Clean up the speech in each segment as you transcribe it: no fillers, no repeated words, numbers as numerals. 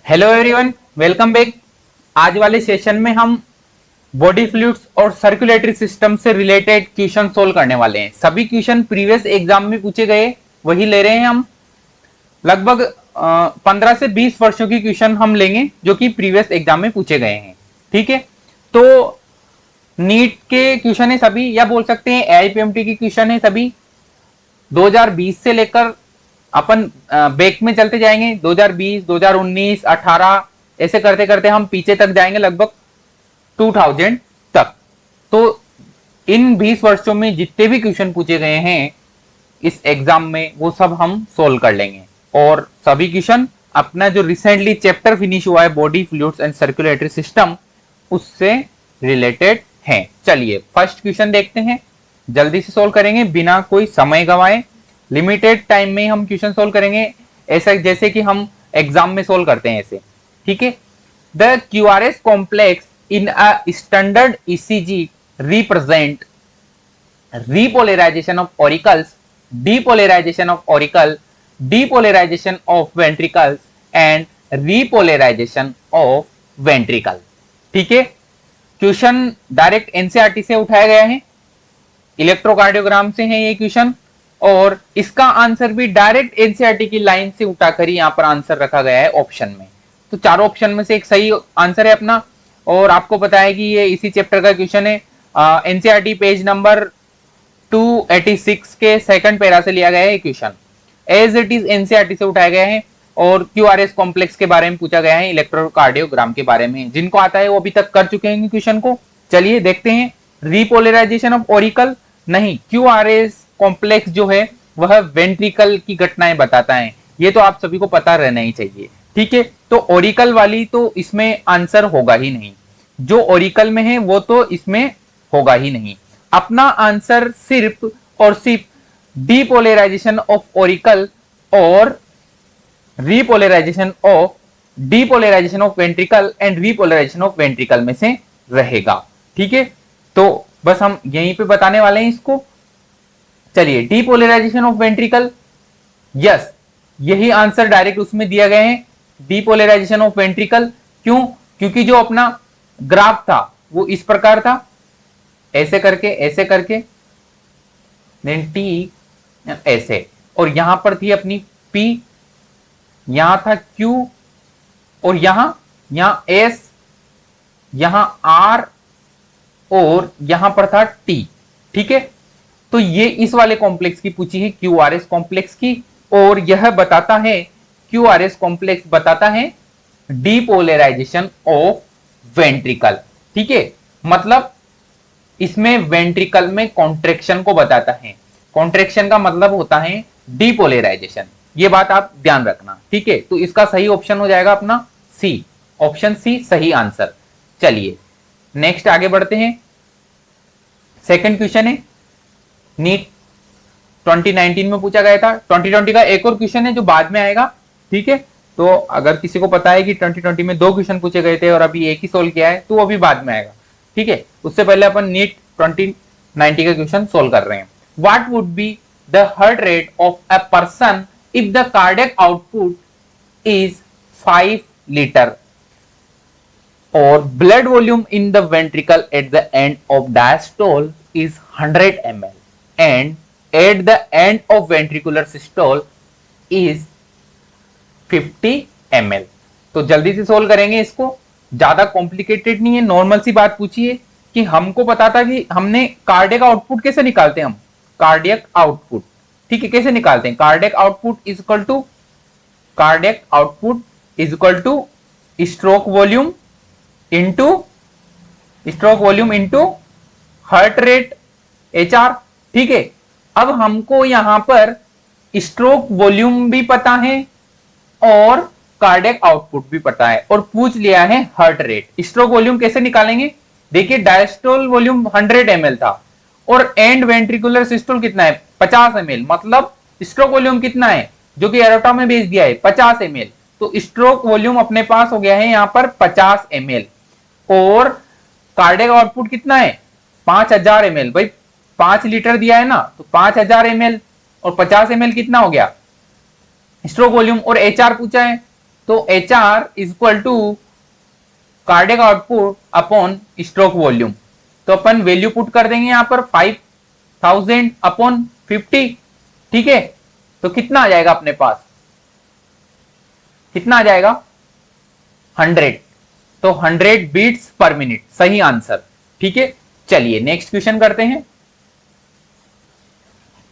Hello everyone, welcome back. आज वाले session में हम बॉडी फ्लूइड्स और सर्कुलेटरी सिस्टम से रिलेटेड क्वेश्चन सोल्व करने वाले हैं। सभी क्वेश्चन प्रीवियस एग्जाम में पूछे गए वही ले रहे हैं हम। लगभग 15 से 20 वर्षों की क्वेश्चन हम लेंगे जो कि प्रीवियस एग्जाम में पूछे गए हैं। ठीक है, तो नीट के क्वेश्चन है सभी, या बोल सकते हैं एआईपीएमटी की क्वेश्चन है सभी। 2020 से लेकर अपन बैक में चलते जाएंगे, 2020, 2019, 18 ऐसे करते करते हम पीछे तक जाएंगे, लगभग 2000 तक। तो इन 20 वर्षों में जितने भी क्वेश्चन पूछे गए हैं इस एग्जाम में वो सब हम सोल्व कर लेंगे। और सभी क्वेश्चन अपना जो रिसेंटली चैप्टर फिनिश हुआ है body fluids and circulatory system उससे रिलेटेड हैं। चलिए फर्स्ट क्वेश्चन देखते हैं, जल्दी से सोल्व करेंगे बिना कोई समय गवाए। लिमिटेड टाइम में हम क्वेश्चन सोल्व करेंगे, ऐसा जैसे कि हम एग्जाम में सोल्व करते हैं ऐसे। ठीक है, the QRS complex in a standard ECG represent repolarization of auricles, depolarization of auricle, depolarization of ventricles and repolarization of ventricle। ठीक है, क्वेश्चन डायरेक्ट एनसीईआरटी से उठाया गया है, इलेक्ट्रोकार्डियोग्राम से है ये क्वेश्चन, और इसका आंसर भी डायरेक्ट एनसीईआरटी की लाइन से उठाकर ही यहाँ पर आंसर रखा गया है ऑप्शन में। तो चारों ऑप्शन में से एक सही आंसर है अपना। और आपको पता है कि ये इसी चैप्टर का क्वेश्चन है, एनसीईआरटी पेज नंबर 286 के सेकंड पैरा से लिया गया है question, as it is NCERT से उठाया गया है। और क्यूआरएस कॉम्प्लेक्स के बारे में पूछा गया है, इलेक्ट्रोकार्डियोग्राम के बारे में। जिनको आता है वो अभी तक कर चुके हैं क्वेश्चन को। चलिए देखते हैं, रिपोलराइजेशन ऑफ ऑरिकल नहीं, क्यूआरएस कॉम्प्लेक्स जो है वह वेंट्रिकल की घटनाएं बताता है, ये तो आप सभी को पता रहना ही चाहिए। ठीक है, तो ऑरिकल वाली तो इसमें आंसर होगा ही नहीं, जो ऑरिकल में है वो तो इसमें होगा ही नहीं। अपना आंसर सिर्फ और सिर्फ डीपोलराइजेशन ऑफ ऑरिकल और repolarisation of depolarisation of ventricle and repolarisation of ventricle में से रहेगा। ठीक है, तो बस हम यहीं पे बताने वाले हैं इसको। चलिए, डीपोलराइजेशन ऑफ वेंट्रिकल, यस यही आंसर डायरेक्ट उसमें दिया गया है, डीपोलराइजेशन ऑफ वेंट्रिकल। क्यों? क्योंकि जो अपना ग्राफ था वो इस प्रकार था, ऐसे करके देन टी ऐसे, और यहां पर थी अपनी P, यहां था Q, और यहां S, यहां R, और यहां पर था T। ठीक है, तो ये इस वाले कॉम्प्लेक्स की पूछी है, क्यूआरएस कॉम्प्लेक्स की, और यह बताता है, क्यूआरएस कॉम्प्लेक्स बताता है डीपोलराइजेशन ऑफ वेंट्रिकल। ठीक है, मतलब इसमें वेंट्रिकल में कॉन्ट्रैक्शन को बताता है। कॉन्ट्रैक्शन का मतलब होता है डीपोलराइजेशन, ये बात आप ध्यान रखना। ठीक है, तो इसका सही ऑप्शन हो जाएगा अपना सी, ऑप्शन सी सही आंसर। चलिए नेक्स्ट आगे बढ़ते हैं। सेकंड क्वेश्चन है, नीट 2019 में पूछा गया था, 2020 का एक और क्वेश्चन है जो बाद में आएगा। ठीक है, तो अगर किसी को पता है कि 2020 में 2 क्वेश्चन पूछे गए थे और अभी एक ही सोल्व किया है तो वो भी बाद में आएगा। ठीक है, उससे पहले अपन नीट 2090 का क्वेश्चन सोल्व कर रहे हैं। What would be the heart rate of a person if the cardiac output is 5 litre और blood volume in the ventricle at the end of diastole is 100 ml and at the end of ventricular systole is 50 ml। तो जल्दी से solve करेंगे इसको, ज्यादा complicated नहीं है, normal सी बात पूछी है कि हमको पता था कि हमने कार्डियक आउटपुट कैसे निकालते हैं, हम कार्डियक आउटपुट। ठीक है, कैसे निकालते हैं, cardiac output is equal two stroke volume into heart rate HR। ठीक है, अब हमको यहां पर स्ट्रोक वॉल्यूम भी पता है और कार्डियक आउटपुट भी पता है, और पूछ लिया है हार्ट रेट। स्ट्रोक वॉल्यूम कैसे निकालेंगे, देखिए डायस्टोल वॉल्यूम 100 ml था और एंड वेंट्रिकुलर सिस्टोल कितना है 50 ml, मतलब स्ट्रोक वॉल्यूम कितना है जो कि एरोटा में भेज दिया है 50 ml। तो स्ट्रोक वॉल्यूम अपने पास हो गया है यहां पर 50 ml, और कार्डियक आउटपुट कितना है 5000 ml। भाई 5 लीटर दिया है ना, तो 5000 ml और 50 ml कितना हो गया स्ट्रोक वॉल्यूम, और HR पूछा है तो HR is equal to cardiac output upon stroke volume. तो अपन वैल्यू पुट कर देंगे यहां पर 5000 अपॉन 50। ठीक है, तो कितना आ जाएगा अपने पास, कितना आ जाएगा 100। तो 100 बीट्स पर मिनट सही आंसर। ठीक है, चलिए नेक्स्ट क्वेश्चन करते हैं।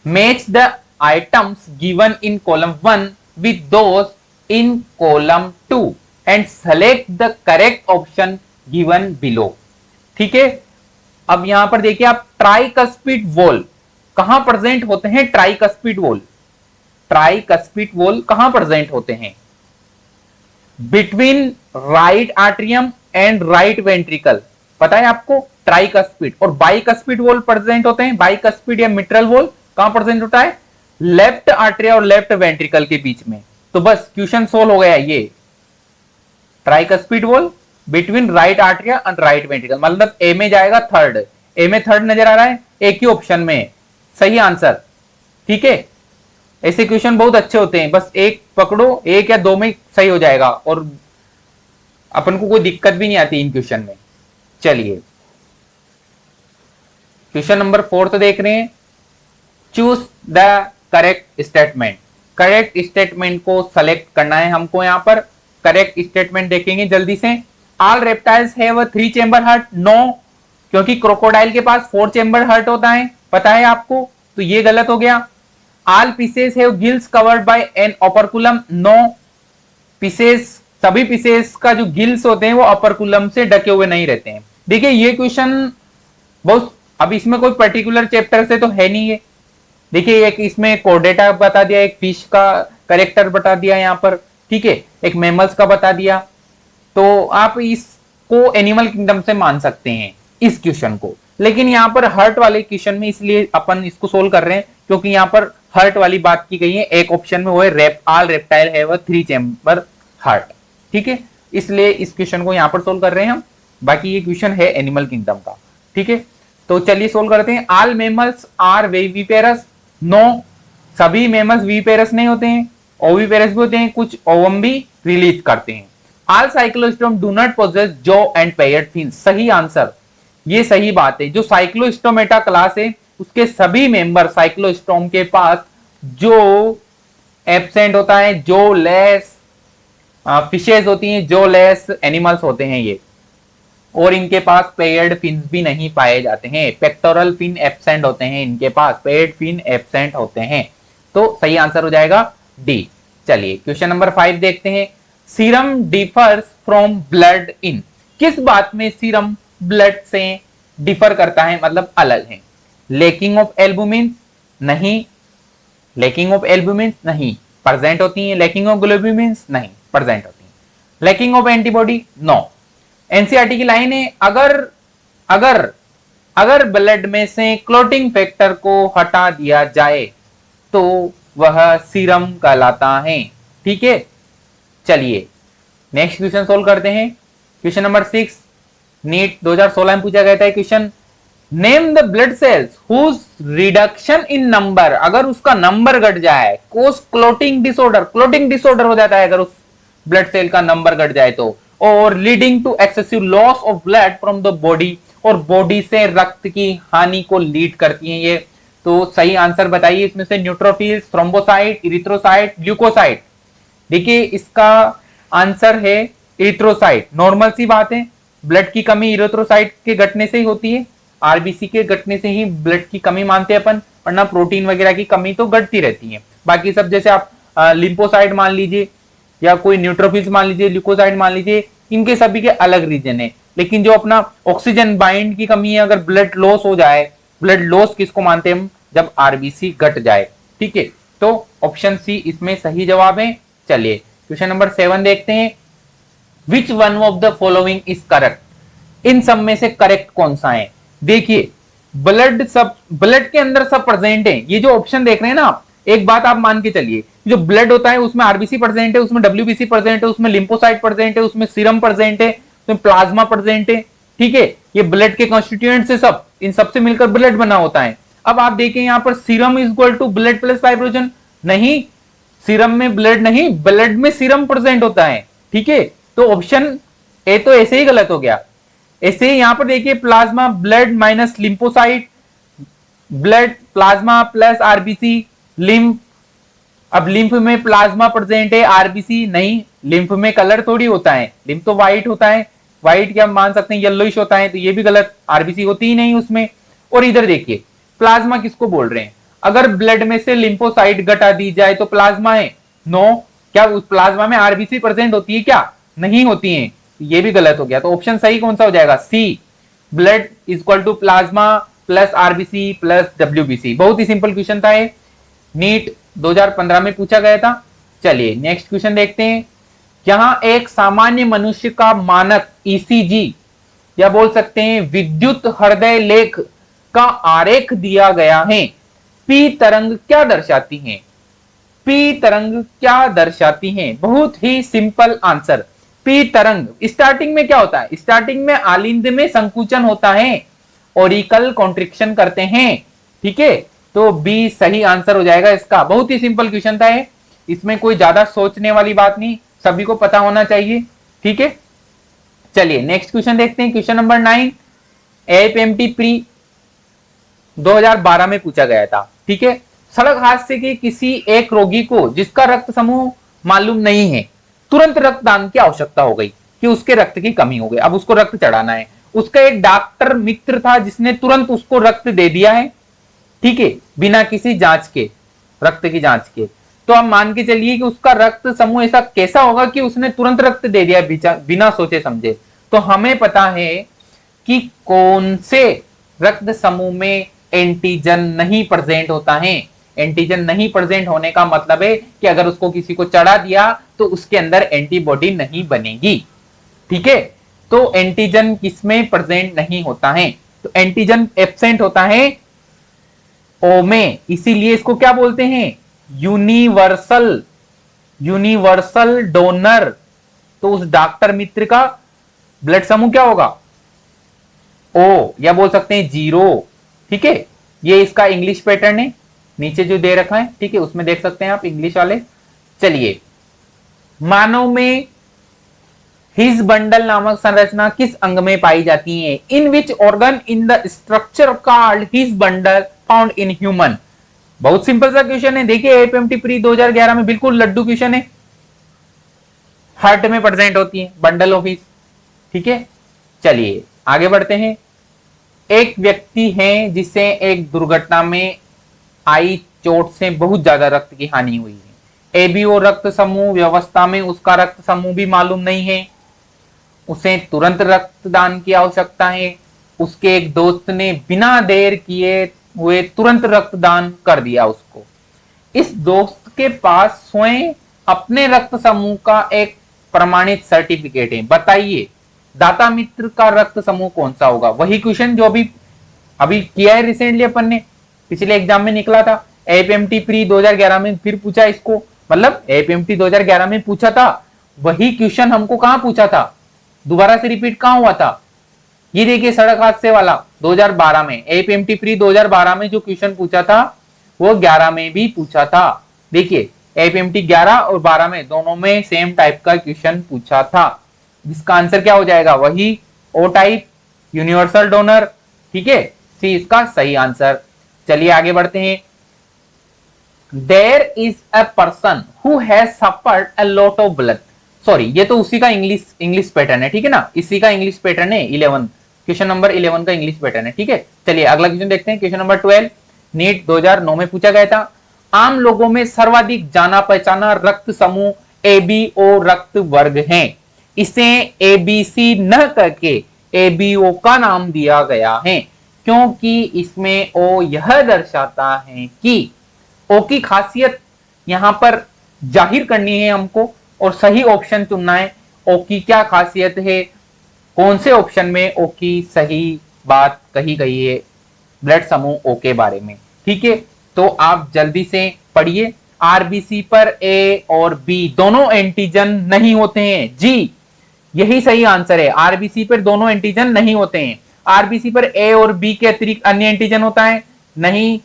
Match the items given in column 1 with those in column 2 and select the correct option given below. ठीक है, अब यहां पर देखिए आप, ट्राइकस्पिड वॉल कहां प्रेजेंट होते हैं, ट्राइकस्पिड वॉल, ट्राइकस्पिड वॉल कहां प्रेजेंट होते हैं, between right atrium and right ventricle, पता है आपको, ट्राइकस्पिड। और बाइकस्पिड वॉल प्रेजेंट होते हैं, बाइकस्पिड या मिट्रल वॉल कहां प्रेजेंट होता है, लेफ्ट आर्ट्रिया और लेफ्ट वेंट्रिकल के बीच में। तो बस क्वेश्चन सोल्व हो गया, ये tricuspid wall between right atria and right ventricle, मतलब ए में जाएगा थर्ड, ए में थर्ड नजर आ रहा है, एक ही ऑप्शन में सही आंसर। ठीक है, ऐसे क्वेश्चन बहुत अच्छे होते हैं, बस एक पकड़ो, एक या दो में सही हो जाएगा और अपन को कोई दिक्कत भी नहीं आती इन क्वेश्चन में। चलिए क्वेश्चन नंबर 4 देख रहे हैं। Choose the correct statement, correct statement को सेलेक्ट करना है हमको। यहां पर करेक्ट स्टेटमेंट देखेंगे जल्दी से। All reptiles have 3 chamber heart, no, क्योंकि क्रोकोडाइल के पास 4 चेंबर हार्ट होता है, पता है आपको, तो ये गलत हो गया। All Pisces have gills covered by an operculum, no, Pisces, सभी पीसेस का जो गिल्स होते हैं वो ओपरकुलम से ढके हुए नहीं रहते हैं। देखिए ये क्वेश्चन बहुत, अब इसमें कोई पर्टिकुलर चैप्टर से तो है नहीं है। देखिए एक इसमें कोर्डेटा बता दिया, एक फिश का करेक्टर बता दिया यहाँ पर, ठीक है, एक मैमल्स का बता दिया, तो आप इसको एनिमल किंगडम से मान सकते हैं इस क्वेश्चन को। लेकिन यहाँ पर हर्ट वाले क्वेश्चन में इसलिए अपन इसको सोल्व कर रहे हैं क्योंकि यहाँ पर हर्ट वाली बात की गई है, एक ऑप्शन में वो है all reptile have 3 chamber heart. ठीक है, इसलिए इस क्वेश्चन को यहाँ पर सोल्व कर रहे हैं हम, बाकी ये क्वेश्चन है एनिमल किंगडम का। ठीक है, तो चलिए सोल्व करते हैं। All mammals are viviparous, no, सभी मैमल्स विविपेरस नहीं होते हैं, ओविपेरस भी होते हैं, कुछ ओवम भी रिलीज करते हैं। All cyclostome do not possess jaw and paired fins, सही आंसर, ये सही बात है। जो साइक्लोस्टोमेटा क्लास है उसके सभी मेंबर साइक्लोस्टोम के पास जो एब्सेंट होता है, जो लेस फिशेस होती हैं, जो लेस एनिमल्स होते हैं ये, और इनके पास पेयर्ड फिन्स भी नहीं पाए जाते हैं, पेक्टोरल फिन एब्सेंट होते हैं इनके पास, पेयर्ड फिन एब्सेंट होते हैं। तो सही आंसर हो जाएगा डी। चलिए क्वेश्चन नंबर 5 देखते हैं। Serum differs from blood in, किस बात में सीरम ब्लड से डिफर करता है, मतलब अलग है, लैकिंग ऑफ एल्बुमिन, नहीं, लैकिंग ऑफ एल्बुमिन नहीं, प्रेजेंट होती है, लैकिंग ऑफ ग्लोब्यूमिन नहीं, प्रेजेंट होती है, lacking of antibody, no. NCERT की लाइन है, अगर अगर अगर ब्लड में से क्लोटिंग फैक्टर को हटा दिया जाए तो वह सीरम कहलाता है। ठीक है, चलिए नेक्स्ट क्वेश्चन सोल्व करते हैं। क्वेश्चन नंबर 6, नीट 2016 में पूछा गया था question. Name the blood cells whose reduction in number, अगर उसका नंबर घट जाए, causes clotting disorder, clotting disorder हो जाता है अगर उस ब्लड सेल का नंबर घट जाए तो, और leading to excessive loss of blood from the body, और बॉडी से रक्त की हानि को लीड करती हैं ये। तो सही आंसर बताइए इसमें से, न्यूट्रोफिल्स, थ्रोम्बोसाइट, इरिथ्रोसाइट, ल्यूकोसाइट। देखिए इसका आंसर है इरिथ्रोसाइट, नॉर्मल सी बात है, ब्लड की कमी इरिथ्रोसाइट के घटने से ही होती है, आरबीसी के घटने से ही ब्लड की कमी मानते हैं अपन, वरना प्रोटीन वगैरह की कमी तो घटती रहती है। बाकी सब जैसे आप लिम्फोसाइट मान लीजिए या कोई न्यूट्रोफिल्स मान लीजिए, ल्यूकोसाइट मान लीजिए, इनके सभी के अलग रीजन है। लेकिन जो अपना ऑक्सीजन बाइंड की कमी है, अगर ब्लड लॉस हो जाए, ब्लड लॉस किसको मानते हैं हम, जब आरबीसी घट जाए। ठीक है, तो ऑप्शन सी इसमें सही जवाब है। चलिए क्वेश्चन नंबर 7 देखते हैं। Which one of the following is correct, इन सब में से करेक्ट कौन सा है। देखिए ब्लड, सब ब्लड के अंदर सब प्रेजेंट है, ये जो ऑप्शन देख रहे हैं ना आप, एक बात आप मान के चलिए, जो ब्लड होता है उसमें आरबीसी प्रेजेंट है, उसमें डब्ल्यूबीसी प्रेजेंट है, उसमें लिम्फोसाइट प्रेजेंट है, उसमें सीरम प्रेजेंट है, उसमें प्लाज्मा प्रेजेंट है। ठीक है, ये ब्लड के कॉन्स्टिट्यूएंट से सब, इन सबसे मिलकर ब्लड बना होता है। अब आप देखें यहाँ पर serum is equal to blood plus fibrinogen, नहीं, सीरम में ब्लड नहीं, ब्लड में सीरम प्रेजेंट होता है। ठीक है, तो ऑप्शन ए तो ऐसे ही गलत हो गया। ऐसे ही यहां पर देखिए plasma blood minus lymphocyte, blood plasma plus RBC, lymph, अब लिम्फ में प्लाज्मा प्रेजेंट है, आरबीसी नहीं, लिम्फ में कलर थोड़ी होता है, लिम्फ तो व्हाइट होता है, व्हाइट क्या मान सकते हैं येलोइश होता है, तो ये भी गलत, आरबीसी होती ही नहीं उसमें। और इधर देखिए प्लाज्मा किसको बोल रहे हैं, अगर ब्लड में से लिम्फोसाइट घटा दी जाए तो प्लाज्मा है, नो, क्या उस प्लाज्मा में आरबीसी प्रेजेंट होती है क्या, नहीं होती है, ये भी गलत हो गया। तो ऑप्शन सही कौन सा हो जाएगा, C, blood is equal to plasma plus RBC plus WBC. बहुत ही सिंपल क्वेश्चन था ये, नीट 2015 में पूछा गया था। चलिए नेक्स्ट क्वेश्चन देखते हैं। यहां एक सामान्य मनुष्य का मानक ईसीजी या बोल सकते हैं विद्युत हृदय लेख का आरेख दिया गया है। पी तरंग क्या दर्शाती है, पी तरंग क्या दर्शाती है, बहुत ही सिंपल आंसर। पी तरंग स्टार्टिंग में क्या होता है, स्टार्टिंग में आलिंद में संकुचन होता है, ओरिकल कॉन्ट्रिक्शन करते हैं। ठीक है, तो बी सही आंसर हो जाएगा इसका। बहुत ही सिंपल क्वेश्चन था ये, इसमें कोई ज्यादा सोचने वाली बात नहीं, सभी को पता होना चाहिए। ठीक है, चलिए नेक्स्ट क्वेश्चन देखते हैं। क्वेश्चन नंबर 9 एएफएमटी प्री 2012 में पूछा गया था। ठीक है, सड़क हादसे के किसी एक रोगी को जिसका रक्त समूह मालूम नहीं है, तुरंत रक्तदान की आवश्यकता हो गई कि उसके रक्त की कमी हो गई, अब उसको रक्त चढ़ाना है। उसका एक डॉक्टर मित्र था जिसने तुरंत उसको रक्त दे दिया है। ठीक है, बिना किसी जांच के, रक्त की जांच के। तो आप मान के चलिए कि उसका रक्त समूह ऐसा कैसा होगा कि उसने तुरंत रक्त दे दिया बिना सोचे समझे। तो हमें पता है कि कौन से रक्त समूह में एंटीजन नहीं प्रेजेंट होता है। एंटीजन नहीं प्रेजेंट होने का मतलब है कि अगर उसको किसी को चढ़ा दिया तो उसके अंदर एंटीबॉडी नहीं बनेगी। ठीक है, तो एंटीजन किसमें प्रेजेंट नहीं होता है, तो एंटीजन एब्सेंट होता है ओ में, इसीलिए इसको क्या बोलते हैं, यूनिवर्सल, यूनिवर्सल डोनर। तो उस डॉक्टर मित्र का ब्लड समूह क्या होगा, ओ, या बोल सकते हैं 0। ठीक है, ये इसका इंग्लिश पैटर्न है, नीचे जो दे रखा है, ठीक है, उसमें देख सकते हैं आप इंग्लिश वाले। चलिए, मानव में हिज बंडल नामक संरचना किस अंग में पाई जाती है, in which organ in the structure called His bundle found in human. बहुत सिंपल सा क्वेश्चन है, देखिए एएफएमटी प्री 2011 में बिल्कुल लड्डू क्वेश्चन है, हार्ट में प्रेजेंट होती है बंडल ऑफ हिज। ठीक है, चलिए आगे बढ़ते हैं। एक व्यक्ति है जिसे एक दुर्घटना में आई चोट से बहुत ज्यादा रक्त की हानि हुई है, एबीओ रक्त समूह व्यवस्था में उसका रक्त समूह भी मालूम नहीं है, उसे तुरंत रक्तदान की आवश्यकता है। उसके एक दोस्त ने बिना देर किए हुए तुरंत रक्तदान कर दिया उसको। इस दोस्त के पास स्वयं अपने रक्त समूह का एक प्रमाणित सर्टिफिकेट है, बताइए दाता मित्र का रक्त समूह कौन सा होगा। वही क्वेश्चन जो अभी किया है रिसेंटली अपन ने, पिछले एग्जाम में निकला था, एएफएमटी प्री 2011 में फिर पूछा इसको, मतलब एएफएमटी 2011 में पूछा था, वही क्वेश्चन हमको कहां पूछा था, दोबारा से रिपीट कहां हुआ था। ये देखिए सड़क हादसे वाला 2012 में, एएफएमटी प्री 2012 में जो क्वेश्चन पूछा था वो 11 में भी पूछा था। देखिए एएफएमटी 11 और 12 में दोनों में सेम टाइप का क्वेश्चन पूछा था, जिसका आंसर क्या हो जाएगा, वही ओ टाइप, यूनिवर्सल डोनर। ठीक है, सी इसका सही आंसर। चलिए आगे बढ़ते हैं। There is a person who has suffered a lot of blood, sorry ये तो उसी का इंग्लिश पैटर्न है, ठीक है ना, इसी का इंग्लिश पैटर्न है 11, क्वेश्चन नंबर 11 का इंग्लिश पैटर्न है। ठीक है, चलिए अगला क्वेश्चन देखते हैं। क्वेश्चन नंबर 12 नीट 2009 में पूछा गया था। आम लोगों में सर्वाधिक जाना पहचाना रक्त समूह एबीओ रक्त वर्ग है, इसे एबीसी न करके एबीओ का नाम दिया गया है, क्योंकि इसमें ओ यह दर्शाता है कि ओ की खासियत यहां पर जाहिर करनी है हमको और सही ऑप्शन चुनना है। ओ की क्या खासियत है, कौन से ऑप्शन में ओ की सही बात कही गई है ब्लड समूह ओ के बारे में। ठीक है, तो आप जल्दी से पढ़िए। आरबीसी पर ए और बी दोनों एंटीजन नहीं होते हैं, जी यही सही आंसर है, आरबीसी पर दोनों एंटीजन नहीं होते हैं। आरबीसी पर ए और बी के अतिरिक्त अन्य एंटीजन होता है नहीं,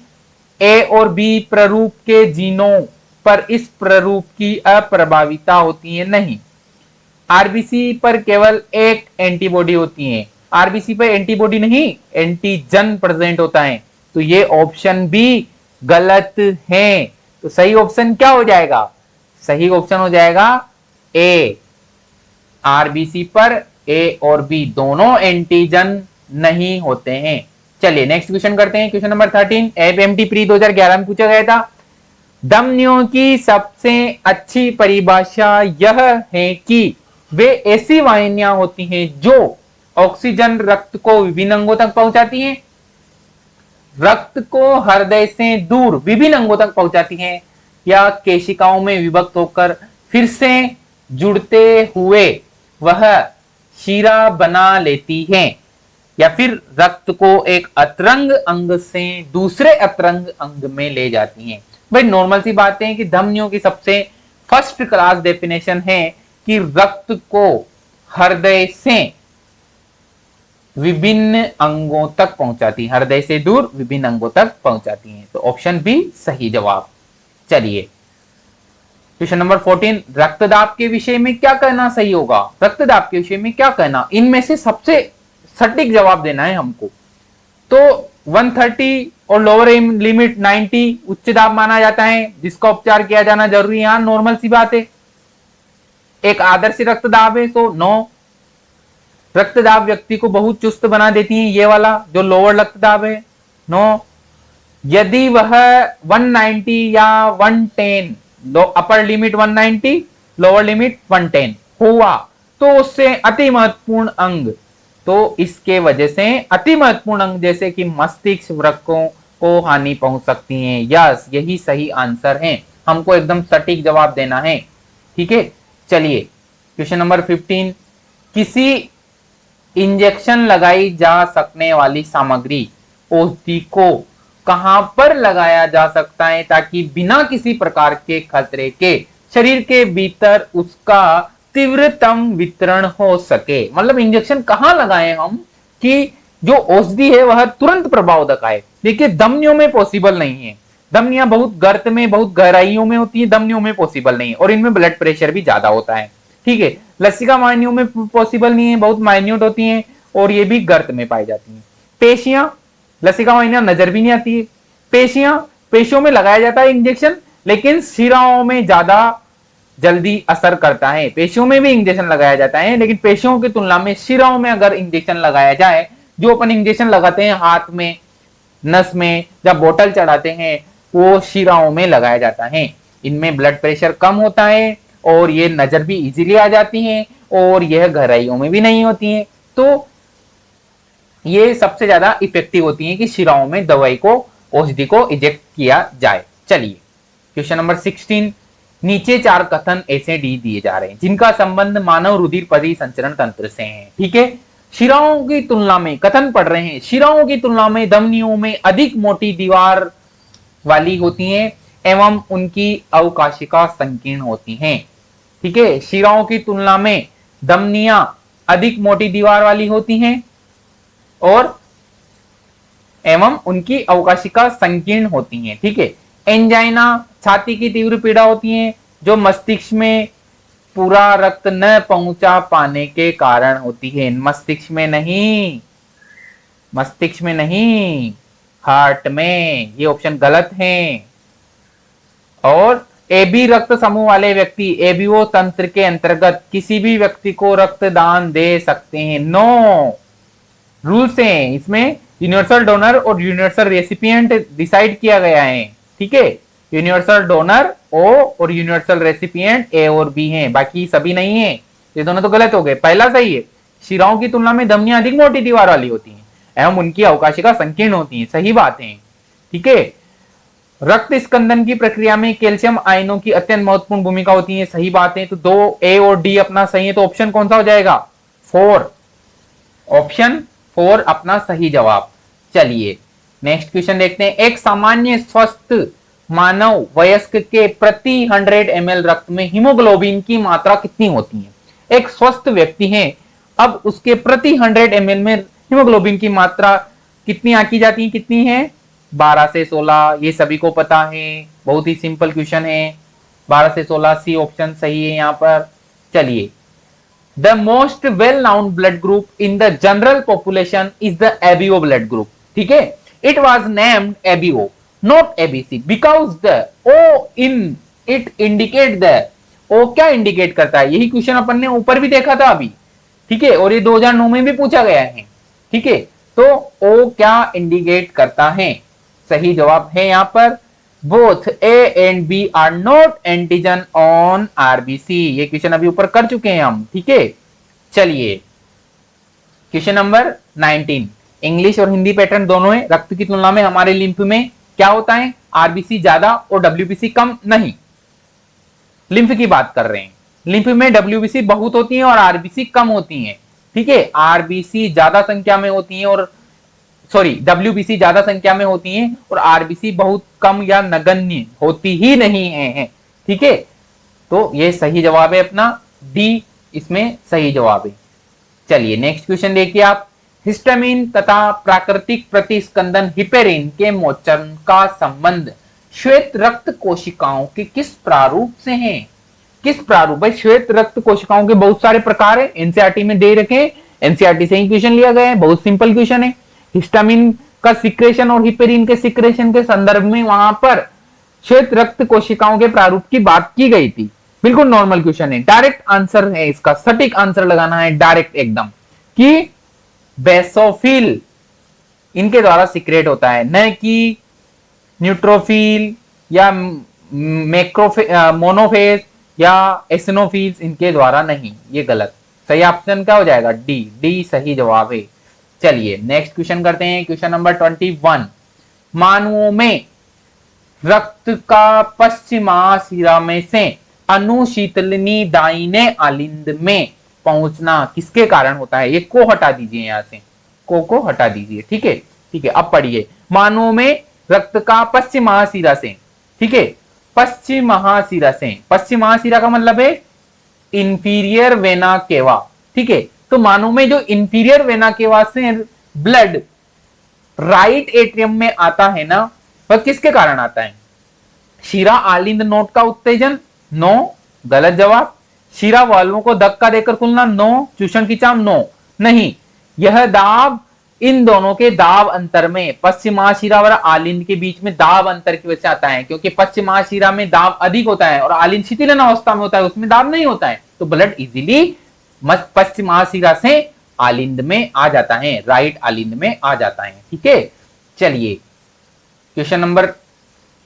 ए और बी प्रारूप के जीनों पर इस प्ररूप की अप्रभाविता होती है? नहीं। आरबीसी पर केवल एक एंटीबॉडी होती है, आरबीसी पर एंटीबॉडी नहीं, एंटीजन प्रेजेंट होता है। तो ये ऑप्शन भी गलत है। तो सही ऑप्शन क्या हो जाएगा? सही ऑप्शन हो जाएगा ए। आरबीसी पर ए और बी दोनों एंटीजन नहीं होते हैं। चलिए नेक्स्ट क्वेश्चन करते हैं। क्वेश्चन नंबर 13 एफएमटी प्री 2011 में पूछा गया था। धमनियों की सबसे अच्छी परिभाषा यह है कि वे ऐसी वाहिनियां होती हैं जो ऑक्सीजन रक्त को विभिन्न अंगों तक पहुंचाती हैं, रक्त को हृदय से दूर विभिन्न अंगों तक पहुंचाती हैं, या केशिकाओं में विभक्त होकर फिर से जुड़ते हुए वह शिरा बना लेती हैं, या फिर रक्त को एक अतरंग अंग से दूसरे अतरंग अंग में ले जाती हैं। भाई नॉर्मल सी बात है कि धमनियों की सबसे फर्स्ट क्लास डेफिनेशन है कि रक्त को हृदय से विभिन्न अंगों तक पहुंचाती है, हृदय से दूर विभिन्न अंगों तक पहुंचाती हैं। तो ऑप्शन बी सही जवाब। चलिए क्वेश्चन नंबर 14 रक्तदाब के विषय में क्या कहना सही होगा? रक्तदाब के विषय में क्या कहना, इनमें से सबसे सटीक जवाब देना है हमको। तो 130 और लोअर लिमिट 90 उच्च दाब माना जाता है, जिसका उपचार किया जाना जरूरी है। यहां नॉर्मल सी बात है, एक आदर्श रक्तदाब है तो 9। रक्तदाब व्यक्ति को बहुत चुस्त बना देती है, ये वाला जो लोअर रक्तदाब है 9। यदि वह 190 या 110, अपर लिमिट 190 लोअर लिमिट 110 हुआ तो उससे अति महत्वपूर्ण अंग, तो इसके वजह से अति महत्वपूर्ण अंग जैसे कि मस्तिष्क वृक्कों को हानि पहुंच सकती है। यस यही सही आंसर है, हमको एकदम सटीक जवाब देना है। ठीक है चलिए क्वेश्चन नंबर 15 किसी इंजेक्शन लगाई जा सकने वाली सामग्री औषधि को कहां पर लगाया जा सकता है ताकि बिना किसी प्रकार के खतरे के शरीर के भीतर उसका तीव्रतम वितरण हो सके? मतलब इंजेक्शन कहां लगाएं हम कि जो औषधि है वह तुरंत प्रभाव दिखाए। देखिए धमनियों में पॉसिबल नहीं है, धमनियां बहुत गर्त में बहुत गहराइयों में होती है, धमनियों में पॉसिबल नहीं है, और इनमें ब्लड प्रेशर भी ज्यादा होता है। ठीक है लसिका वाहिनियों में पॉसिबल नहीं है, बहुत माइन्यूट होती हैं और ये भी गर्त में पाई जाती हैं। पेशियां, लसिका वाहिनियां नजर भी नहीं आती है। पेशियों में लगाया जाता है इंजेक्शन, लेकिन शिराओं में ज्यादा जल्दी असर करता है। पेशियों में भी इंजेक्शन लगाया जाता है, लेकिन पेशियों की तुलना में शिराओं में अगर इंजेक्शन लगाया जाए, जो अपन इंजेक्शन लगाते हैं हाथ में, नस में, जब बोतल चढ़ाते हैं, वो शिराओं में लगाया जाता है। इनमें ब्लड प्रेशर कम होता है और ये नजर भी इजीली आ जाती हैं और यह गहराइयों में भी नहीं होती हैं। तो ये सबसे ज्यादा इफेक्टिव होती हैं कि शिराओं में दवाई को, औषधि को इंजेक्ट किया जाए। चलिए क्वेश्चन नंबर 16 नीचे 4 कथन ऐसे डी दिए जा रहे हैं जिनका संबंध मानव रुधिर परिसंचरण तंत्र से है। ठीक है शिराओं की तुलना में, कथन पढ़ रहे हैं, शिराओं की तुलना में धमनियों में अधिक मोटी दीवार वाली होती हैं एवं उनकी अवकाशिका संकीर्ण होती हैं। ठीक है शिराओं की तुलना में धमनियां अधिक मोटी दीवार वाली होती हैं और एवं उनकी अवकाशिका संकीर्ण होती हैं। ठीक है एंजाइना छाती की तीव्र पीड़ा होती है जो मस्तिष्क में पूरा रक्त न पहुंचा पाने के कारण होती है। मस्तिष्क में नहीं, मस्तिष्क में नहीं, हार्ट में। ये ऑप्शन गलत है। और एबी रक्त समूह वाले व्यक्ति एबीओ तंत्र के अंतर्गत किसी भी व्यक्ति को रक्तदान दे सकते हैं। नो रूल्स हैं इसमें, यूनिवर्सल डोनर और यूनिवर्सल रेसिपिएंट डिसाइड किया गया है। ठीक है यूनिवर्सल डोनर ओ और यूनिवर्सल रेसिपिएंट ए और बी हैं, बाकी सभी नहीं है। ये दोनों तो गलत हो गए। पहला सही है, शिराओं की तुलना में धमनियां अधिक मोटी दीवार वाली होती हैं एवं उनकी अवकाशिका संकीर्ण होती हैं। सही बात है। ठीक है रक्त स्कंदन की प्रक्रिया में कैल्शियम आयनों की अत्यंत महत्वपूर्ण भूमिका होती है। सही बात है। तो 2 ए और डी अपना सही है, तो ऑप्शन कौन सा हो जाएगा? 4। ऑप्शन 4 अपना सही जवाब। चलिए नेक्स्ट क्वेश्चन देखते हैं। एक सामान्य स्वस्थ मानव वयस्क के प्रति 100 ml रक्त में हीमोग्लोबिन की मात्रा कितनी होती है? एक स्वस्थ व्यक्ति है, अब उसके प्रति 100 ml में हीमोग्लोबिन की मात्रा कितनी आंकी जाती है? कितनी है? 12 से 16। ये सभी को पता है, बहुत ही सिंपल क्वेश्चन है। 12 से 16 सी ऑप्शन सही है यहाँ पर। चलिए, the most well known blood group in the general population is the ABO blood group. ठीक है, it was named ABO not ABC because the O in it indicate the, O क्या indicate करता है, यही क्वेश्चन अपन ने ऊपर भी देखा था अभी। ठीक है, और ये 2009 में भी पूछा गया है। ठीक है, तो ओ क्या इंडिकेट करता है, सही जवाब है यहाँ पर both A and B are not antigen on RBC. ये क्वेश्चन अभी ऊपर कर चुके हैं हम। ठीक है, चलिए क्वेश्चन नंबर 19, इंग्लिश और हिंदी पैटर्न दोनों है। रक्त की तुलना में हमारे लिम्फ में क्या होता है, आरबीसी ज्यादा और डब्ल्यूबीसी कम नहीं, लिम्फ की बात कर रहे हैं। लिम्फ में डब्ल्यूबीसी बहुत होती है और आरबीसी कम होती है। ठीक है, आरबीसी ज्यादा संख्या में होती है और सॉरी डब्ल्यूबीसी ज्यादा संख्या में होती है और आरबीसी बहुत कम या नगण्य होती ही नहीं है। ठीक है, तो ये सही जवाब है अपना डी, इसमें सही जवाब है। चलिए नेक्स्ट क्वेश्चन देखिए आप, हिस्टामिन तथा प्राकृतिक प्रतिस्कंदन हिपेरिन के मोचन का संबंध श्वेत रक्त कोशिकाओं के किस प्रारूप से है। किस प्रारूप, भाई श्वेत रक्त कोशिकाओं के बहुत सारे प्रकार है, एनसीईआरटी में दे रखे, एनसीईआरटी से ही क्वेश्चन लिया गया है, बहुत सिंपल क्वेश्चन है। हिस्टामिन का सिक्रेशन और हिपेरिन के सिक्रेशन के संदर्भ में वहां पर श्वेत रक्त कोशिकाओं के प्रारूप की बात की गई थी। बिल्कुल नॉर्मल क्वेश्चन है, डायरेक्ट आंसर है इसका, सटीक आंसर लगाना है डायरेक्ट एकदम, कि बेसोफिल इनके द्वारा सिक्रेट होता है, न कि न्यूट्रोफिल या मोनोफेज या एसिनोफिल्स इनके द्वारा नहीं, ये गलत। सही ऑप्शन क्या हो जाएगा, डी, डी सही जवाब है। चलिए नेक्स्ट क्वेश्चन करते हैं, क्वेश्चन नंबर 21, मानवों में रक्त का पश्चिमाशिरा में से अनुशीतलनी दाहिने आलिंद में पहुंचना किसके कारण होता है। ये को हटा दीजिए, यहां से को हटा दीजिए। ठीक है, ठीक है, अब पढ़िए, मानवों में रक्त का पश्चिम महाशिरा से, ठीक है, पश्चिम महाशिरा से, पश्चिम महाशिरा का मतलब है इंफीरियर वेना केवा। ठीक है, तो मानव में जो इंफीरियर वेना केवा से ब्लड राइट एट्रियम में आता है ना, वह किसके कारण आता है, शिरा आलिंद नोड का उत्तेजन, नो, गलत जवाब। शिरा वाल्वों को धक्का देकर खुलना, नो। चूषण खिंचाव, नो, नहीं। यह दाब इन दोनों के दाब अंतर में, पश्चिमाशिरा और आलिंद के बीच में दाब अंतर की वजह से आता है, क्योंकि पश्चिमाशिरा में दाब अधिक होता है और आलिंद शिथिलन अवस्था में होता है, उसमें दाब नहीं होता है, तो ब्लड इजीली पश्चिमाशिरा से आलिंद में आ जाता है, राइट आलिंद में आ जाता है। ठीक है, चलिए क्वेश्चन नंबर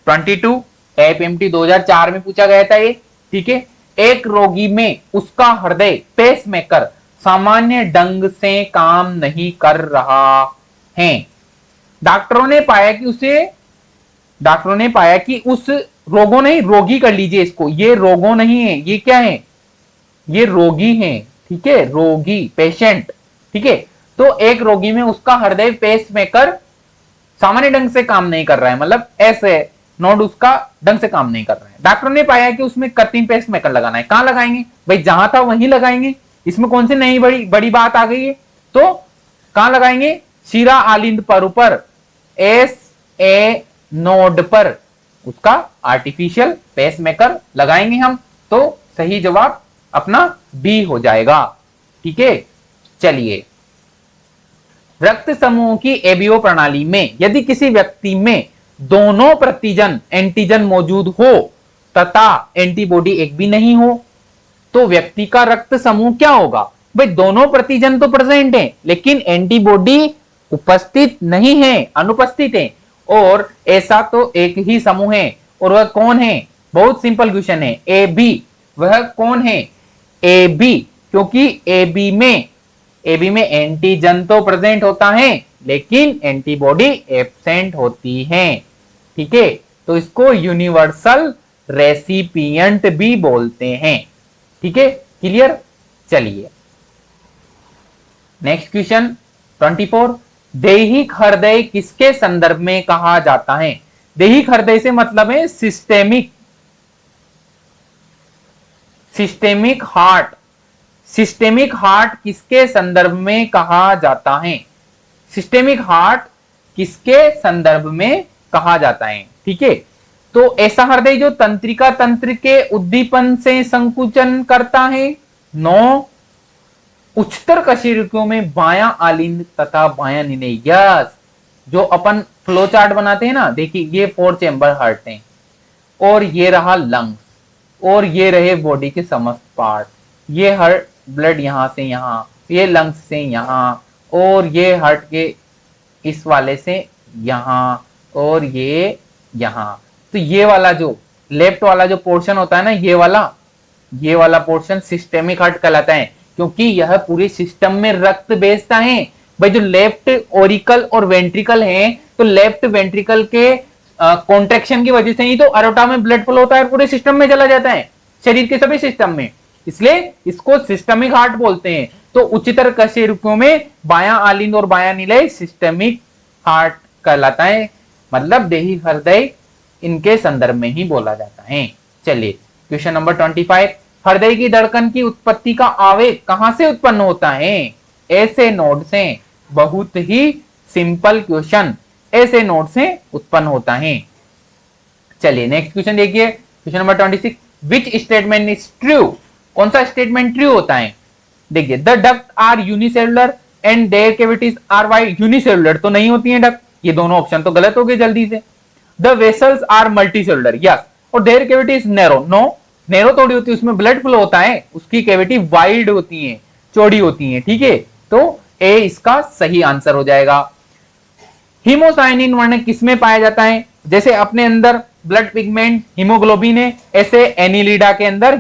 22, एपीएमटी 2004 में पूछा गया था ये। ठीक है, एक रोगी में उसका हृदय पेसमेकर सामान्य ढंग से काम नहीं कर रहा है। डॉक्टरों ने पाया कि उस रोगों नहीं, रोगी कर लीजिए इसको, ये रोगों नहीं है, ये क्या है, ये रोगी है। ठीक है, रोगी, पेशेंट। ठीक है, तो एक रोगी में उसका हृदय पेसमेकर सामान्य ढंग से काम नहीं कर रहा है, मतलब ऐसे नोड उसका ढंग से काम नहीं कर रहा है। डॉक्टर ने पाया कि उसमें कृत्रिम पेसमेकर लगाना है। कहां लगाएंगे भाई, जहां था वहीं लगाएंगे, इसमें कौन सी नई बड़ी बात आ गई है, तो कहां लगाएंगे, शिरा आलिंद पर ऊपर एस ए नोड पर उसका आर्टिफिशियल पेसमेकर लगाएंगे हम, तो सही जवाब अपना बी हो जाएगा। ठीक है, चलिए रक्त समूह की एबीओ प्रणाली में यदि किसी व्यक्ति में दोनों प्रतिजन एंटीजन मौजूद हो तथा एंटीबॉडी एक भी नहीं हो, तो व्यक्ति का रक्त समूह क्या होगा। भाई दोनों प्रतिजन तो प्रेजेंट है लेकिन एंटीबॉडी उपस्थित नहीं है, अनुपस्थित है, और ऐसा तो एक ही समूह है, और वह कौन है, बहुत सिंपल क्वेश्चन है, ए बी। वह कौन है, ए बी, क्योंकि ए बी में एंटीजन तो प्रेजेंट होता है लेकिन एंटीबॉडी एब्सेंट होती है। ठीक है, तो इसको यूनिवर्सल रेसिपिएंट भी बोलते हैं। ठीक है, क्लियर। चलिए नेक्स्ट क्वेश्चन 24, दैहिक हृदय किसके संदर्भ में कहा जाता है। दैहिक हृदय से मतलब है सिस्टेमिक हार्ट। सिस्टेमिक हार्ट किसके संदर्भ में कहा जाता है, सिस्टेमिक हार्ट किसके संदर्भ में कहा जाता है। ठीक है, तो ऐसा हृदय जो तंत्रिका तंत्र के उद्दीपन से संकुचन करता है। 9 उच्चतर कशेरुकियों में बायां आलिंद तथा बायां निलय। यस, जो अपन फ्लो चार्ट बनाते हैं ना, देखिए ये 4 चेंबर हार्ट हैं और ये रहा लंग्स और ये रहे बॉडी के समस्त पार्ट। ये हार्ट ब्लड यहां से यहां, ये लंग्स से यहां, और ये हार्ट के इस वाले से यहां, और ये यहां। तो ये वाला जो लेफ्ट वाला जो पोर्शन होता है ना, ये वाला पोर्शन सिस्टेमिक हार्ट कहलाता है, क्योंकि यह पूरे सिस्टम में रक्त भेजता है। भाई जो लेफ्ट ओरिकल और वेंट्रिकल है, तो लेफ्ट वेंट्रिकल के कॉन्ट्रेक्शन की वजह से ही तो अरोटा में ब्लड फ्लो होता है, पूरे सिस्टम में चला जाता है, शरीर के सभी सिस्टम में, इसलिए इसको सिस्टमिक हार्ट बोलते हैं। तो उच्चतर कशेरुकियों में बायां आलिंद और बायां निलय सिस्टमिक हार्ट कहलाता है, मतलब देही हृदय इनके संदर्भ में ही बोला जाता है। चलिए क्वेश्चन नंबर 25, हृदय की धड़कन की उत्पत्ति का आवेग कहां से उत्पन्न होता है? ऐसे नोड से। बहुत ही सिंपल क्वेश्चन, ऐसे नोड से उत्पन्न होता है। चलिए नेक्स्ट क्वेश्चन देखिए, question number 26, which statement is true? कौन सा स्टेटमेंट ट्रू होता है? देखिए, the duct are unicellular and their cavities are wide. Unicellular तो नहीं होती है डक्ट, ये दोनों ऑप्शन तो गलत हो गए जल्दी से। The vessels are multicellular, yes, और their cavity is narrow. No, narrow थोड़ी होती है, उसमें ब्लड फ्लो होता है, उसकी कैविटी वाइड होती है, चौड़ी होती है, ठीक है। तो ए इसका सही आंसर हो जाएगा। हीमोसाइनिन वर्ण किसमें पाया जाता है? जैसे अपने अंदर ब्लड पिगमेंट हीमोग्लोबिन है, ऐसे एनिलिडा के अंदर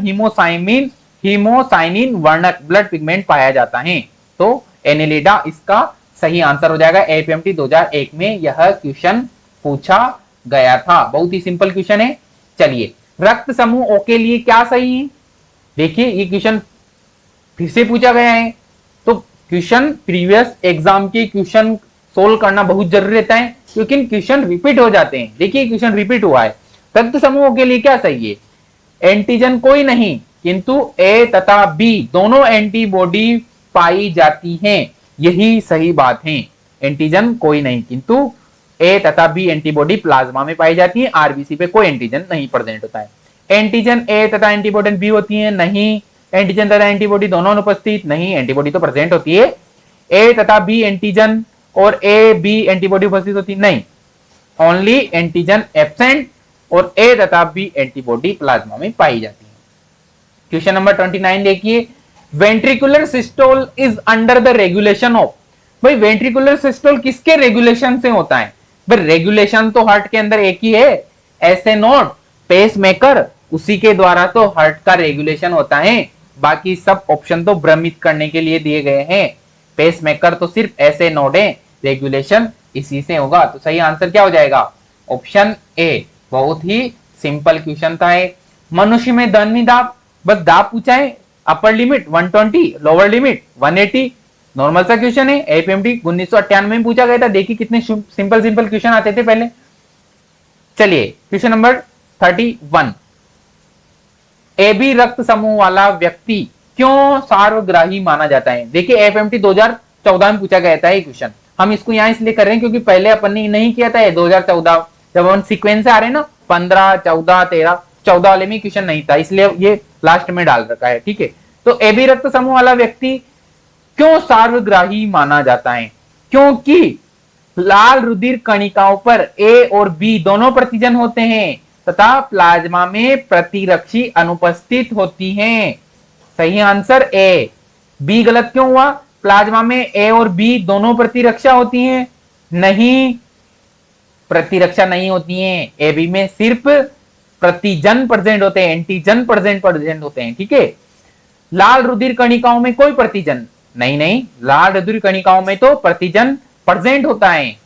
हीमोसाइनिन वर्णक ब्लड पिगमेंट पाया जाता है। तो एनिलिडा इसका सही आंसर हो जाएगा। एपीएमटी 2001 में यह क्वेश्चन पूछा गया था, बहुत ही सिंपल क्वेश्चन है। चलिए, रक्त समूह ओ के लिए क्या सही है? देखिए ये क्वेश्चन फिर से पूछा गया है, तो क्वेश्चन प्रीवियस एग्जाम के क्वेश्चन सोल्व करना बहुत जरूरी रहता है, क्योंकि क्वेश्चन रिपीट हो जाते हैं। देखिए क्वेश्चन रिपीट हुआ है, रक्त समूहों के लिए क्या सही है? एंटीजन कोई नहीं, किंतु ए तथा बी दोनों एंटीबॉडी पाई जाती हैं, यही सही बात है। एंटीजन कोई नहीं, किंतु ए तथा बी एंटीबॉडी प्लाज्मा में पाई जाती है, आरबीसी पे कोई एंटीजन नहीं प्रेजेंट होता है। एंटीजन ए तथा एंटीबॉडी बी होती है, नहीं। एंटीजन तथा एंटीबॉडी दोनों अनुपस्थित, नहीं, एंटीबॉडी तो प्रेजेंट होती है। ए तथा बी एंटीजन और ए बी एंटीबॉडी उपस्थित होती नहीं, ओनली एंटीजन एब्सेंट और ए तथा बी एंटीबॉडी प्लाज्मा में पाई जाती है। क्वेश्चन नंबर 29 देखिए, ventricular systole is under the regulation of. भाई वेंट्रिकुलर सिस्टोल किसके रेगुलेशन से होता है? भाई रेगुलेशन तो हार्ट के अंदर एक ही है, ऐसे नोट पेस मेकर, उसी के द्वारा तो हार्ट का रेगुलेशन होता है। बाकी सब ऑप्शन तो भ्रमित करने के लिए दिए गए हैं, पेस मेकर तो सिर्फ ऐसे नोड है, रेगुलेशन इसी से होगा। तो सही आंसर क्या हो जाएगा? Option A. बहुत ही सिंपल क्वेश्चन था। मनुष्य में ध्वनि दाब, बस दाब पूछा है, upper limit 120, lower limit 180, normal सा क्वेश्चन है। एपीएमटी 1998 में पूछा गया था। देखिए कितने सिंपल सिंपल क्वेश्चन आते थे पहले। चलिए क्वेश्चन नंबर 31, ए बी रक्त समूह वाला व्यक्ति क्यों सार्वग्राही माना जाता है? देखिए एफएमटी 2014 में पूछा गया था ये क्वेश्चन, हम इसको यहां इसलिए कर रहे हैं क्योंकि पहले अपन ने नहीं किया था। 2014 जब अपन सीक्वेंस से आ रहे हैं ना, 15, 14, 13, 14 वाले में क्वेश्चन नहीं था, इसलिए ये लास्ट में डाल रखा है, ठीक है। तो ए बी रक्त समूह वाला व्यक्ति क्यों सार्वग्राही माना जाता है? क्योंकि लाल रुधिर कणिकाओं पर ए और बी दोनों प्रतिजन होते हैं तथा प्लाज्मा में प्रतिरक्षी अनुपस्थित होती हैं। सही आंसर ए। बी गलत क्यों हुआ? प्लाज्मा में ए और बी दोनों प्रतिरक्षा होती हैं? नहीं, प्रतिरक्षा नहीं होती हैं। ए बी में सिर्फ प्रतिजन प्रेजेंट होते हैं, एंटीजन प्रेजेंट होते हैं, ठीक है। लाल रुधिर कणिकाओं में कोई प्रतिजन नहीं, लाल रुधिर कणिकाओं में तो प्रतिजन प्रेजेंट होता है।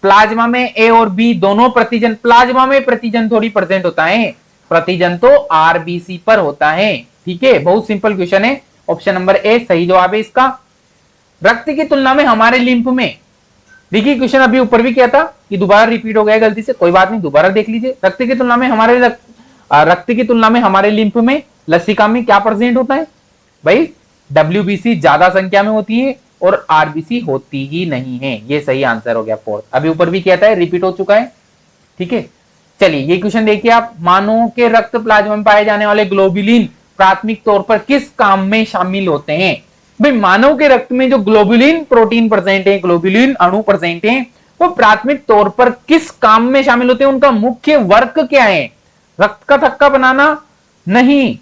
प्लाज्मा में ए और बी दोनों प्रतिजन, प्लाज्मा में प्रतिजन थोड़ी प्रेजेंट होता है, प्रतिजन तो आरबीसी पर होता है, ठीक है। बहुत सिंपल क्वेश्चन है, ऑप्शन नंबर ए सही जवाब है इसका। रक्त की तुलना में हमारे लिम्फ में, देखिए क्वेश्चन अभी ऊपर भी किया था कि दोबारा रिपीट हो गया गलती से, कोई बात नहीं, दोबारा देख लीजिए। रक्त की तुलना में हमारे लिम्फ में, लसिका में क्या प्रेजेंट होता है? भाई डब्ल्यूबीसी ज्यादा संख्या में होती है और आरबीसी होती ही नहीं है, ये सही आंसर हो गया 4। अभी ऊपर भी किया था, रिपीट हो चुका है, ठीक है। चलिए ये क्वेश्चन देखिए आप, मानव के रक्त प्लाज्मा में पाए जाने वाले ग्लोबुलिन प्राथमिक तौर पर किस काम में शामिल होते हैं। भाई मानव के रक्त में जो ग्लोबुलिन प्रोटीन प्रेजेंट है, ग्लोबुलिन अणु प्रेजेंट है, वो प्राथमिक तौर पर किस काम में शामिल होते हैं, उनका मुख्य वर्क क्या है। रक्त का थक्का बनाना नहीं,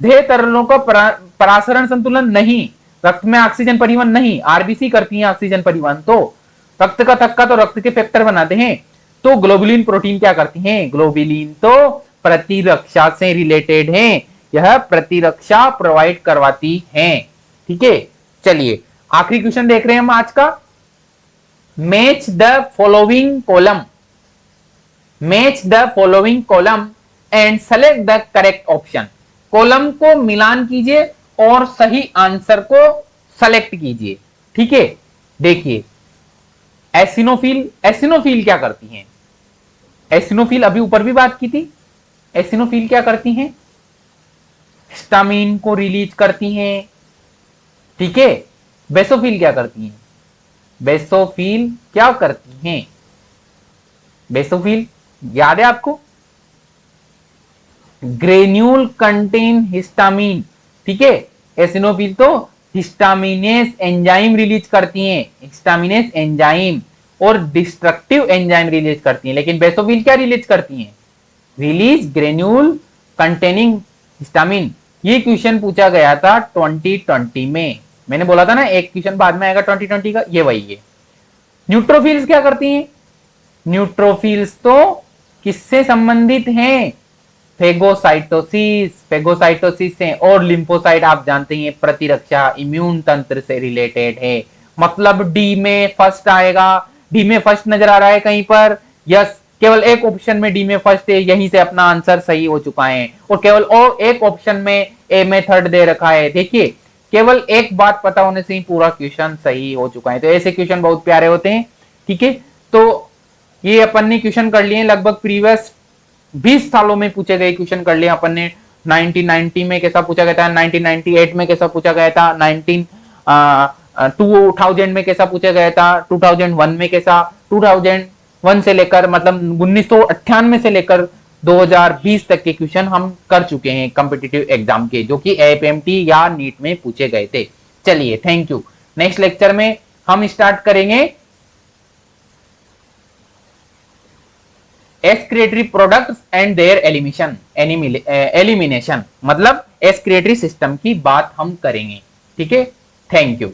देह तरलों का परासरण संतुलन नहीं, रक्त में ऑक्सीजन परिवहन नहीं, आरबीसी करती है ऑक्सीजन परिवहन। तो रक्त का थक्का तो रक्त के फैक्टर बनाते हैं, तो ग्लोबुलिन प्रोटीन क्या करती हैं, ग्लोबुलिन तो प्रतिरक्षा से रिलेटेड है, यह प्रतिरक्षा प्रोवाइड करवाती हैं। ठीक है, चलिए आखिरी क्वेश्चन देख रहे हैं हम आज का। Match the following column, match the following column and select the correct option. Column को मिलान कीजिए और सही आंसर को सेलेक्ट कीजिए। ठीक है, देखिए एसिनोफिल, एसिनोफिल क्या करती हैं, एसिनोफिल अभी ऊपर भी बात की थी। एसिनोफिल क्या करती हैं, हिस्टामिन को रिलीज करती हैं। ठीक है, बेसोफिल क्या करती हैं, बेसोफिल क्या करती हैं, बेसोफिल याद है आपको, ग्रेन्यूल कंटेन हिस्टामिन। ठीक है, एसिनोफिल तो हिस्टामिनेस एंजाइम रिलीज करती हैं, हिस्टामिनेस एंजाइम और डिस्ट्रक्टिव एंजाइम रिलीज करती हैं, लेकिन बेसोफिल क्या रिलीज करती हैं, रिलीज ग्रेन्यूल कंटेनिंग हिस्टामिन। ये क्वेश्चन पूछा गया था 2020 में, मैंने बोला था ना एक क्वेश्चन बाद में आएगा 2020 का, ये वही है। न्यूट्रोफिल्स क्या करती हैं, न्यूट्रोफिल्स तो किससे संबंधित हैं, फेगोसाइटोसिस, फेगोसाइटोसिस से, और लिम्फोसाइट आप जानते हैं प्रतिरक्षा इम्यून तंत्र से रिलेटेड है। मतलब डी में फर्स्ट आएगा, डी में फर्स्ट नजर आ रहा है कहीं पर, यस केवल एक ऑप्शन में डी में फर्स्ट है, यहीं से अपना आंसर सही हो चुका है, और केवल और एक ऑप्शन में ए में थर्ड दे रखा है। देखिए केवल एक बात पता होने से ही पूरा क्वेश्चन सही हो चुका है, तो ऐसे क्वेश्चन बहुत प्यारे होते हैं। ठीक है, तो ये अपन ने क्वेश्चन कर लिए लगभग प्रीवियस 20 सालों में पूछे गए क्वेश्चन कर लिए अपन ने। 1990 में कैसा पूछा गया था, 1998 में कैसा पूछा गया था, 2000 में कैसा पूछा गया था, 2001 में कैसा, 2001 से लेकर मतलब 1998 से लेकर 2020 तक के क्वेश्चन हम कर चुके हैं कॉम्पिटिटिव एग्जाम के, जो कि एपीएमटी या नीट में पूछे गए थे। चलिए थैंक यू। नेक्स्ट लेक्चर में हम स्टार्ट करेंगे excretory products and there elimination, मतलब एक्सक्रीटरी सिस्टम की बात हम करेंगे। ठीक है, थैंक यू।